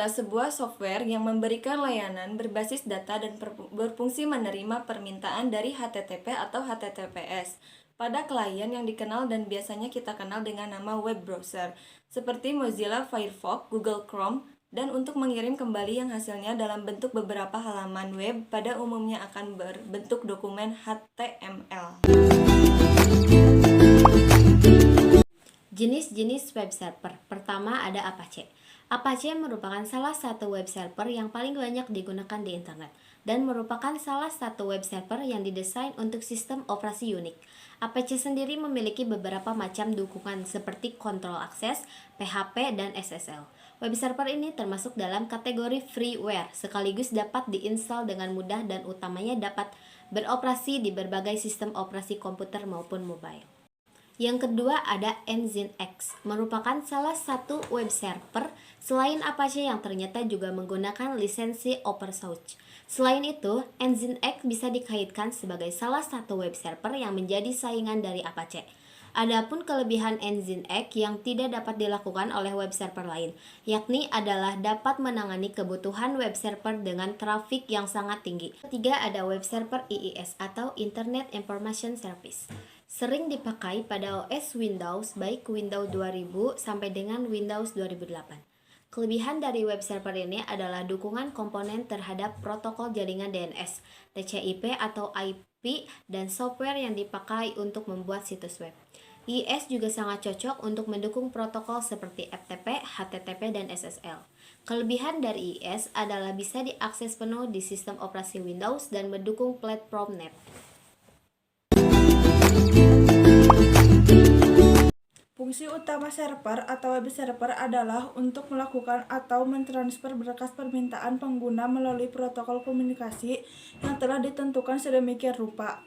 adalah sebuah software yang memberikan layanan berbasis data dan berfungsi menerima permintaan dari HTTP atau HTTPS pada klien yang dikenal dan biasanya kita kenal dengan nama web browser, seperti Mozilla Firefox, Google Chrome, dan untuk mengirim kembali yang hasilnya dalam bentuk beberapa halaman web pada umumnya akan berbentuk dokumen HTML. Jenis-jenis web server. Pertama ada Apache. Apache merupakan salah satu web server yang paling banyak digunakan di internet dan merupakan salah satu web server yang didesain untuk sistem operasi Unix. Apache sendiri memiliki beberapa macam dukungan seperti kontrol akses, PHP, dan SSL. Web server ini termasuk dalam kategori freeware, sekaligus dapat diinstal dengan mudah dan utamanya dapat beroperasi di berbagai sistem operasi komputer maupun mobile. Yang kedua ada Nginx, merupakan salah satu web server selain Apache yang ternyata juga menggunakan lisensi open source. Selain itu, Nginx bisa dikaitkan sebagai salah satu web server yang menjadi saingan dari Apache. Adapun kelebihan Nginx yang tidak dapat dilakukan oleh web server lain, yakni adalah dapat menangani kebutuhan web server dengan trafik yang sangat tinggi. Ketiga ada web server IIS atau Internet Information Service. Sering dipakai pada OS Windows baik Windows 2000 sampai dengan Windows 2008. Kelebihan dari web server ini adalah dukungan komponen terhadap protokol jaringan DNS, TCP atau IP, dan software yang dipakai untuk membuat situs web. IIS juga sangat cocok untuk mendukung protokol seperti FTP, HTTP, dan SSL. Kelebihan dari IIS adalah bisa diakses penuh di sistem operasi Windows dan mendukung platform net. Fungsi utama server atau web server adalah untuk melakukan atau mentransfer berkas permintaan pengguna melalui protokol komunikasi yang telah ditentukan sedemikian rupa.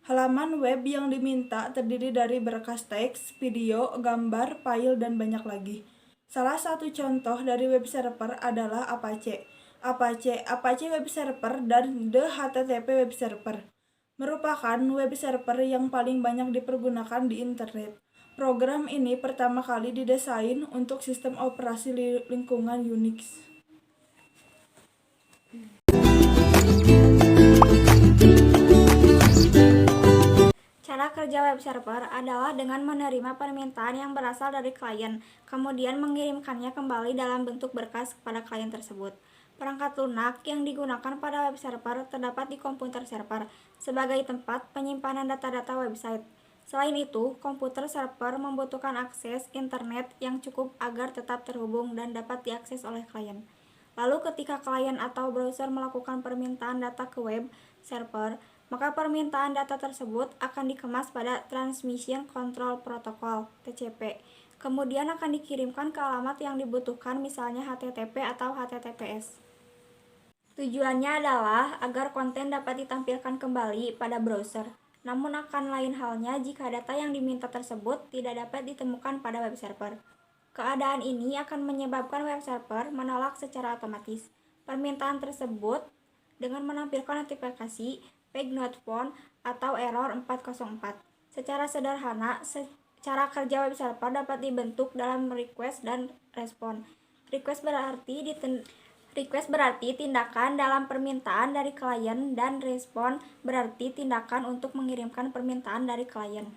Halaman web yang diminta terdiri dari berkas teks, video, gambar, file, dan banyak lagi. Salah satu contoh dari web server adalah Apache Web Server, dan The HTTP Web Server. Merupakan web server yang paling banyak dipergunakan di internet. Program ini pertama kali didesain untuk sistem operasi lingkungan Unix. Cara kerja web server adalah dengan menerima permintaan yang berasal dari klien, kemudian mengirimkannya kembali dalam bentuk berkas kepada klien tersebut. Perangkat lunak yang digunakan pada web server terdapat di komputer server sebagai tempat penyimpanan data-data website. Selain itu, komputer server membutuhkan akses internet yang cukup agar tetap terhubung dan dapat diakses oleh klien. Lalu ketika klien atau browser melakukan permintaan data ke web server, maka permintaan data tersebut akan dikemas pada Transmission Control Protocol (TCP). Kemudian akan dikirimkan ke alamat yang dibutuhkan, misalnya HTTP atau HTTPS. Tujuannya adalah agar konten dapat ditampilkan kembali pada browser. Namun akan lain halnya jika data yang diminta tersebut tidak dapat ditemukan pada web server. Keadaan ini akan menyebabkan web server menolak secara otomatis permintaan tersebut dengan menampilkan notifikasi page not found atau error 404. Secara sederhana, cara kerja web server dapat dibentuk dalam request dan respon. Request berarti tindakan dalam permintaan dari klien, dan respon berarti tindakan untuk mengirimkan permintaan dari klien.